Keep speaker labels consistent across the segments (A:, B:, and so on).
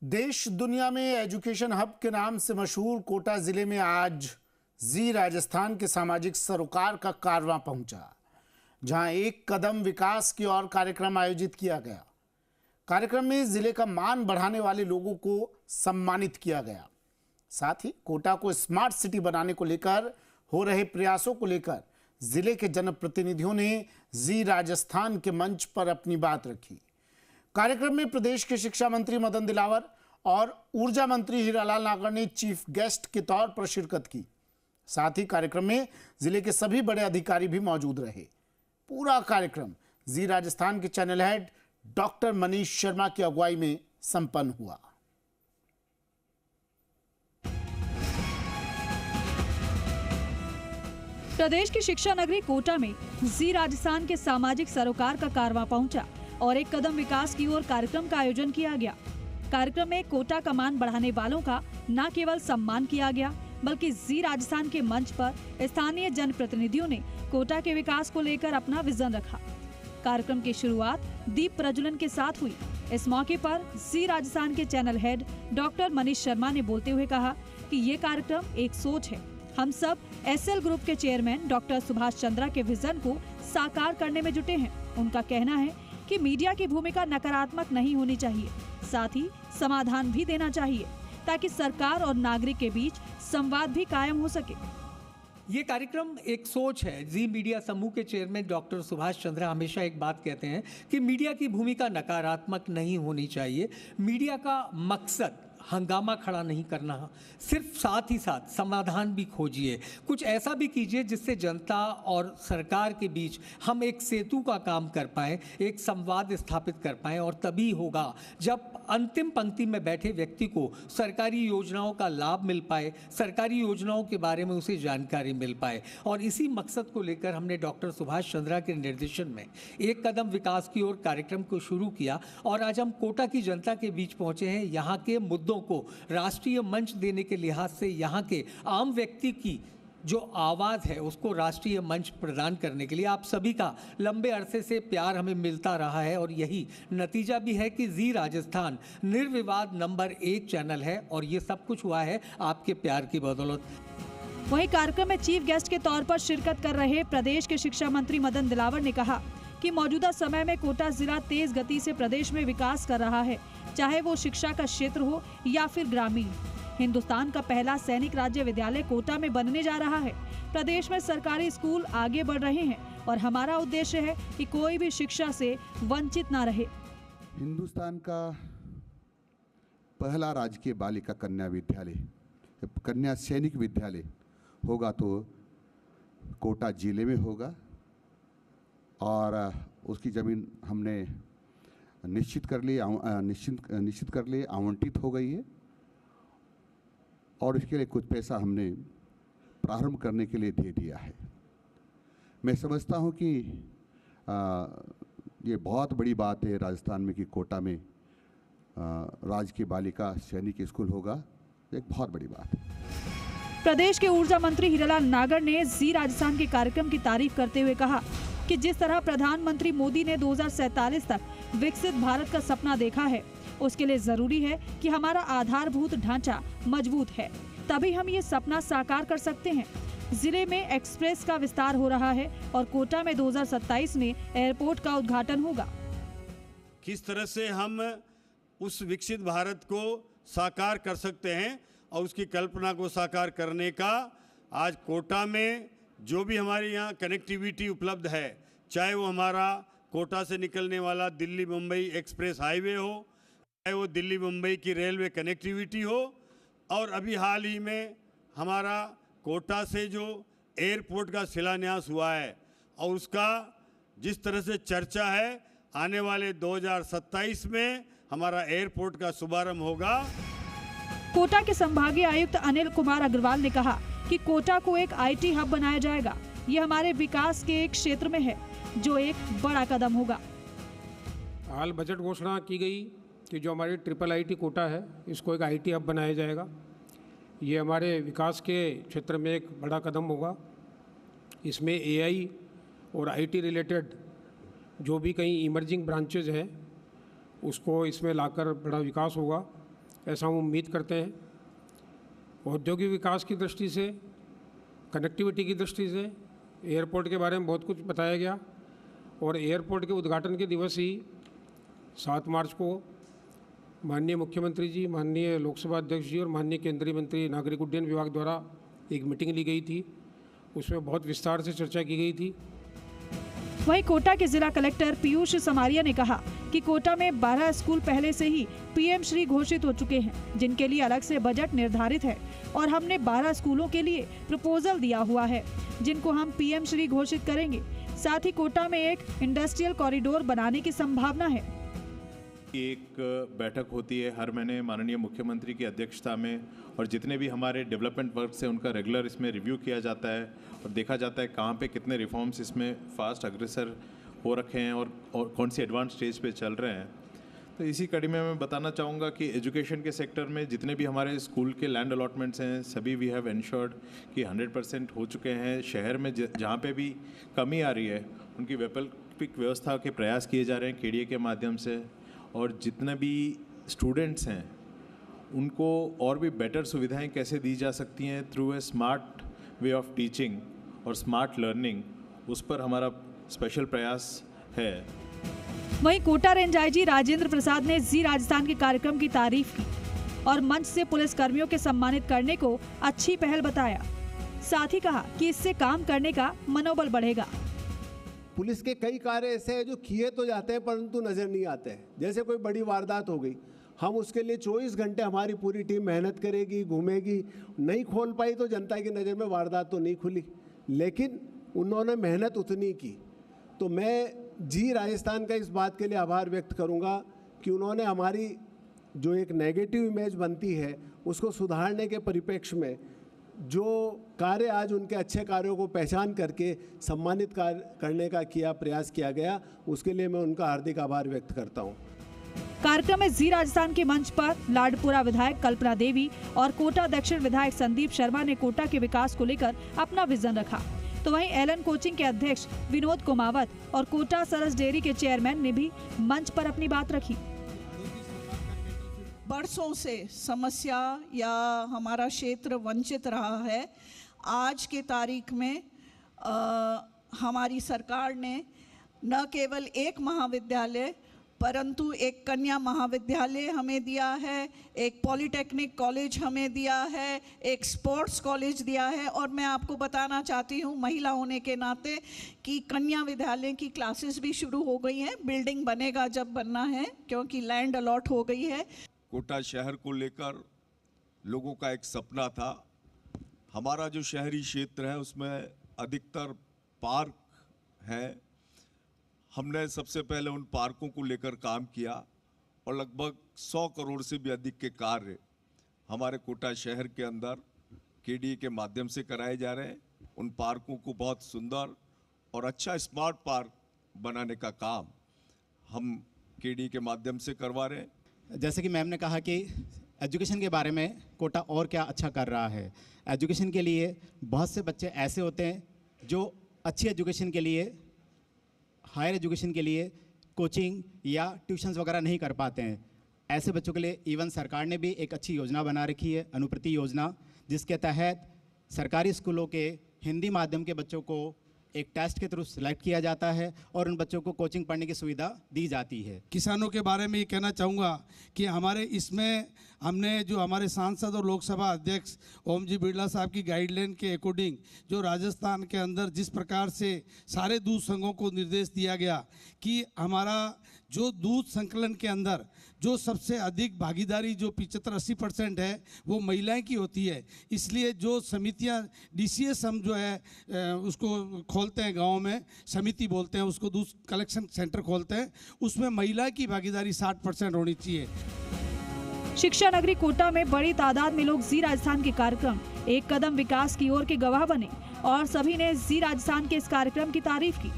A: देश दुनिया में एजुकेशन हब के नाम से मशहूर कोटा जिले में आज जी राजस्थान के सामाजिक सरोकार का कारवां पहुंचा, जहां एक कदम विकास की ओर कार्यक्रम आयोजित किया गया। कार्यक्रम में जिले का मान बढ़ाने वाले लोगों को सम्मानित किया गया। साथ ही कोटा को स्मार्ट सिटी बनाने को लेकर हो रहे प्रयासों को लेकर जिले के जनप्रतिनिधियों ने जी राजस्थान के मंच पर अपनी बात रखी। कार्यक्रम में प्रदेश के शिक्षा मंत्री मदन दिलावर और ऊर्जा मंत्री हीरालाल नागर ने चीफ गेस्ट के तौर पर शिरकत की। साथ ही कार्यक्रम में जिले के सभी बड़े अधिकारी भी मौजूद रहे। पूरा कार्यक्रम जी राजस्थान के channel head doctor Manish Sharma की अगुवाई में संपन्न हुआ।
B: प्रदेश की शिक्षा नगरी कोटा में जी राजस्थान के सामाजिक सरोकार का कारवां पहुंचा और एक कदम विकास की ओर कार्यक्रम का आयोजन किया गया। कार्यक्रम में कोटा का मान बढ़ाने वालों का न केवल सम्मान किया गया, बल्कि जी राजस्थान के मंच पर स्थानीय जनप्रतिनिधियों ने कोटा के विकास को लेकर अपना विजन रखा। कार्यक्रम की शुरुआत दीप प्रज्वलन के साथ हुई। इस मौके पर जी राजस्थान के channel head doctor Manish Sharma ने बोलते हुए कहा कि ये कार्यक्रम एक सोच है। हम सब एसएल ग्रुप के चेयरमैन डॉक्टर सुभाष चंद्रा के विजन को साकार करने में जुटे हैं। उनका कहना है कि मीडिया की भूमिका नकारात्मक नहीं होनी चाहिए, साथ ही समाधान भी देना चाहिए ताकि सरकार और नागरिक के बीच संवाद भी कायम हो सके।
C: ये कार्यक्रम एक सोच है। जी मीडिया समूह के चेयरमैन डॉक्टर सुभाष चंद्रा हमेशा एक बात कहते हैं कि मीडिया की भूमिका नकारात्मक नहीं होनी चाहिए। मीडिया का मकसद हंगामा खड़ा नहीं करना, सिर्फ साथ ही साथ समाधान भी खोजिए, कुछ ऐसा भी कीजिए जिससे जनता और सरकार के बीच हम एक सेतु का काम कर पाएं, एक संवाद स्थापित कर पाएं। और तभी होगा जब अंतिम पंक्ति में बैठे व्यक्ति को सरकारी योजनाओं का लाभ मिल पाए, सरकारी योजनाओं के बारे में उसे जानकारी मिल पाए। और इसी मकसद को लेकर हमने डॉक्टर सुभाष चंद्रा के निर्देशन में एक कदम विकास की ओर कार्यक्रम को शुरू किया और आज हम कोटा की जनता के बीच पहुंचे हैं। यहाँ के मुद्दों को राष्ट्रीय मंच देने के लिहाज से यहाँ के आम व्यक्ति की जो आवाज़ है उसको राष्ट्रीय मंच प्रदान करने के लिए आप सभी का लंबे अरसे से प्यार हमें मिलता रहा है और यही नतीजा भी है कि जी राजस्थान निर्विवाद नंबर 1 चैनल है और ये सब कुछ हुआ है आपके प्यार की बदौलत।
B: वहीं कार्यक्रम में चीफ गेस्ट के तौर पर शिरकत कर रहे प्रदेश के शिक्षा मंत्री मदन दिलावर ने कहा कि मौजूदा समय में कोटा जिला तेज गति से प्रदेश में विकास कर रहा है, चाहे वो शिक्षा का क्षेत्र हो या फिर ग्रामीण। हिंदुस्तान का पहला सैनिक राज्य विद्यालय कोटा में बनने जा रहा है। प्रदेश में सरकारी स्कूल आगे बढ़ रहे हैं और हमारा उद्देश्य है कि कोई भी शिक्षा से वंचित ना रहे।
D: हिंदुस्तान का पहला राजकीय बालिका कन्या विद्यालय, कन्या सैनिक विद्यालय होगा तो कोटा जिले में होगा और उसकी ज़मीन हमने निश्चित कर ली, आवंटित हो गई है और इसके लिए कुछ पैसा हमने प्रारंभ करने के लिए दे दिया है। मैं समझता हूं कि ये बहुत बड़ी बात है राजस्थान में कि कोटा में राजकीय बालिका सैनिक स्कूल होगा, एक बहुत बड़ी बात है।
B: प्रदेश के ऊर्जा मंत्री हीरालाल नागर ने जी राजस्थान के कार्यक्रम की तारीफ करते हुए कहा कि जिस तरह प्रधानमंत्री मोदी ने 2047 तक विकसित भारत का सपना देखा है, उसके लिए जरूरी है कि हमारा आधारभूत ढांचा मजबूत है, तभी हम ये सपना साकार कर सकते हैं। जिले में एक्सप्रेस का विस्तार हो रहा है और कोटा में 2027 में एयरपोर्ट का उद्घाटन होगा।
E: किस तरह से हम उस विकसित भारत को साकार कर सकते हैं और उसकी कल्पना को साकार करने का आज कोटा में जो भी हमारे यहाँ कनेक्टिविटी उपलब्ध है, चाहे वो हमारा कोटा से निकलने वाला दिल्ली मुंबई एक्सप्रेस हाईवे हो, चाहे वो दिल्ली मुंबई की रेलवे कनेक्टिविटी हो, और अभी हाल ही में हमारा कोटा से जो एयरपोर्ट का शिलान्यास हुआ है और उसका जिस तरह से चर्चा है, आने वाले 2027 में हमारा एयरपोर्ट का शुभारंभ होगा।
B: कोटा के संभागीय आयुक्त अनिल कुमार अग्रवाल ने कहा कि कोटा को एक आईटी हब बनाया जाएगा। ये हमारे विकास के एक क्षेत्र में है जो एक बड़ा कदम होगा।
F: हाल बजट घोषणा की गई कि जो हमारी ट्रिपल आईटी कोटा है इसको एक आईटी हब बनाया जाएगा। ये हमारे विकास के क्षेत्र में एक बड़ा कदम होगा। इसमें एआई और आईटी रिलेटेड जो भी कहीं इमर्जिंग ब्रांचेज हैं उसको इसमें लाकर बड़ा विकास होगा ऐसा हम उम्मीद करते हैं। औद्योगिक विकास की दृष्टि से, कनेक्टिविटी की दृष्टि से एयरपोर्ट के बारे में बहुत कुछ बताया गया और एयरपोर्ट के उद्घाटन के दिवस ही 7 मार्च को माननीय मुख्यमंत्री जी, माननीय लोकसभा अध्यक्ष जी और माननीय केंद्रीय मंत्री नागरिक उड्डयन विभाग द्वारा एक मीटिंग ली गई थी। उसमें बहुत विस्तार से चर्चा की गई थी।
B: वहीं कोटा के जिला कलेक्टर पीयूष समारिया ने कहा कि कोटा में 12 स्कूल पहले से ही पीएम श्री घोषित हो चुके हैं, जिनके लिए अलग से बजट निर्धारित है और हमने 12 स्कूलों के लिए प्रपोजल दिया हुआ है, जिनको हम पीएम श्री घोषित करेंगे। साथ ही कोटा में एक इंडस्ट्रियल कॉरिडोर बनाने की संभावना है।
G: एक बैठक होती है हर महीने माननीय मुख्यमंत्री की अध्यक्षता में और जितने भी हमारे डेवलपमेंट वर्क है उनका रेगुलर इसमें रिव्यू किया जाता है और देखा जाता है कहाँ पे कितने रिफॉर्म्स इसमें फास्ट अग्रसर हो रखे हैं और कौन सी एडवांस स्टेज पे चल रहे हैं। तो इसी कड़ी में मैं बताना चाहूँगा कि एजुकेशन के सेक्टर में जितने भी हमारे स्कूल के लैंड अलॉटमेंट्स हैं सभी वी हैव इंश्योर्ड कि 100% हो चुके हैं। शहर में जहाँ पे भी कमी आ रही है उनकी वैकल्पिक व्यवस्था के प्रयास किए जा रहे हैं KDA के माध्यम से और जितने भी स्टूडेंट्स हैं उनको और भी बेटर सुविधाएं कैसे दी जा सकती हैं through a smart way of teaching और स्मार्ट लर्निंग, उस पर हमारा स्पेशल प्रयास है।
B: वहीं कोटा रेंज आईजी राजेंद्र प्रसाद ने जी राजस्थान के कार्यक्रम की तारीफ की और मंच से पुलिस कर्मियों के सम्मानित करने को अच्छी पहल बताया। साथ ही कहा कि इससे काम करने का मनोबल बढ़ेगा।
H: पुलिस के कई कार्य ऐसे हैं जो किए तो जाते हैं परंतु नज़र नहीं आते हैं। जैसे कोई बड़ी वारदात हो गई, हम उसके लिए 24 घंटे हमारी पूरी टीम मेहनत करेगी, घूमेगी। नहीं खोल पाई तो जनता की नज़र में वारदात तो नहीं खुली, लेकिन उन्होंने मेहनत उतनी की। तो मैं जी राजस्थान का इस बात के लिए आभार व्यक्त करूंगा कि उन्होंने हमारी जो एक नेगेटिव इमेज बनती है उसको सुधारने के परिप्रेक्ष्य में जो कार्य आज उनके अच्छे कार्यों को पहचान करके सम्मानित करने का प्रयास किया गया, उसके लिए मैं उनका हार्दिक आभार व्यक्त करता हूं।
B: कार्यक्रम में जी राजस्थान के मंच पर लाडपुरा विधायक कल्पना देवी और कोटा दक्षिण विधायक संदीप शर्मा ने कोटा के विकास को लेकर अपना विजन रखा। तो वहीं एलन कोचिंग के अध्यक्ष विनोद कुमावत और कोटा सरस डेयरी के चेयरमैन ने भी मंच पर अपनी बात रखी।
I: बरसों से समस्या या हमारा क्षेत्र वंचित रहा है। आज के तारीख में हमारी सरकार ने न केवल एक महाविद्यालय परंतु एक कन्या महाविद्यालय हमें दिया है, एक पॉलिटेक्निक कॉलेज हमें दिया है, एक स्पोर्ट्स कॉलेज दिया है। और मैं आपको बताना चाहती हूँ महिला होने के नाते कि कन्या विद्यालय की क्लासेस भी शुरू हो गई हैं। बिल्डिंग बनेगा जब बनना है, क्योंकि लैंड अलॉट हो गई है।
J: कोटा शहर को लेकर लोगों का एक सपना था। हमारा जो शहरी क्षेत्र है उसमें अधिकतर पार्क है। हमने सबसे पहले उन पार्कों को लेकर काम किया और लगभग 100 करोड़ से भी अधिक के कार्य हमारे कोटा शहर के अंदर KDA के माध्यम से कराए जा रहे हैं। उन पार्कों को बहुत सुंदर और अच्छा स्मार्ट पार्क बनाने का काम हम KDA के माध्यम से करवा रहे हैं।
K: जैसे कि मैम ने कहा कि एजुकेशन के बारे में कोटा और क्या अच्छा कर रहा है। एजुकेशन के लिए बहुत से बच्चे ऐसे होते हैं जो अच्छी एजुकेशन के लिए, हायर एजुकेशन के लिए कोचिंग या ट्यूशन्स वगैरह नहीं कर पाते हैं। ऐसे बच्चों के लिए इवन सरकार ने भी एक अच्छी योजना बना रखी है, अनुप्रति योजना, जिसके तहत सरकारी स्कूलों के हिंदी माध्यम के बच्चों को एक टेस्ट के थ्रू सिलेक्ट किया जाता है और उन बच्चों को कोचिंग पढ़ने की सुविधा दी जाती है।
L: किसानों के बारे में ये कहना चाहूँगा कि हमारे इसमें हमने जो हमारे सांसद और लोकसभा अध्यक्ष ओम जी बिरला साहब की गाइडलाइन के अकॉर्डिंग जो राजस्थान के अंदर जिस प्रकार से सारे दूध संघों को निर्देश दिया गया कि हमारा जो दूध संकलन के अंदर जो सबसे अधिक भागीदारी जो 75-80% है वो महिलाएं की होती है। इसलिए जो समितियां DCS हम जो है उसको खोलते हैं, गाँव में समिति बोलते हैं उसको, दूध कलेक्शन सेंटर खोलते हैं, उसमें महिला की भागीदारी 60% होनी चाहिए।
B: शिक्षा नगरी कोटा में बड़ी तादाद में लोग जी राजस्थान के कार्यक्रम एक कदम विकास की ओर के गवाह बने और सभी ने जी राजस्थान के इस कार्यक्रम की तारीफ की।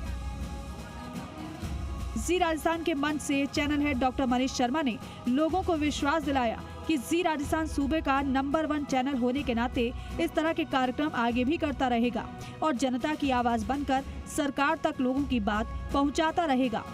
B: जी राजस्थान के मंच से channel head doctor Manish Sharma ने लोगों को विश्वास दिलाया कि जी राजस्थान सूबे का नंबर 1 चैनल होने के नाते इस तरह के कार्यक्रम आगे भी करता रहेगा और जनता की आवाज बनकर सरकार तक लोगों की बात पहुंचाता रहेगा।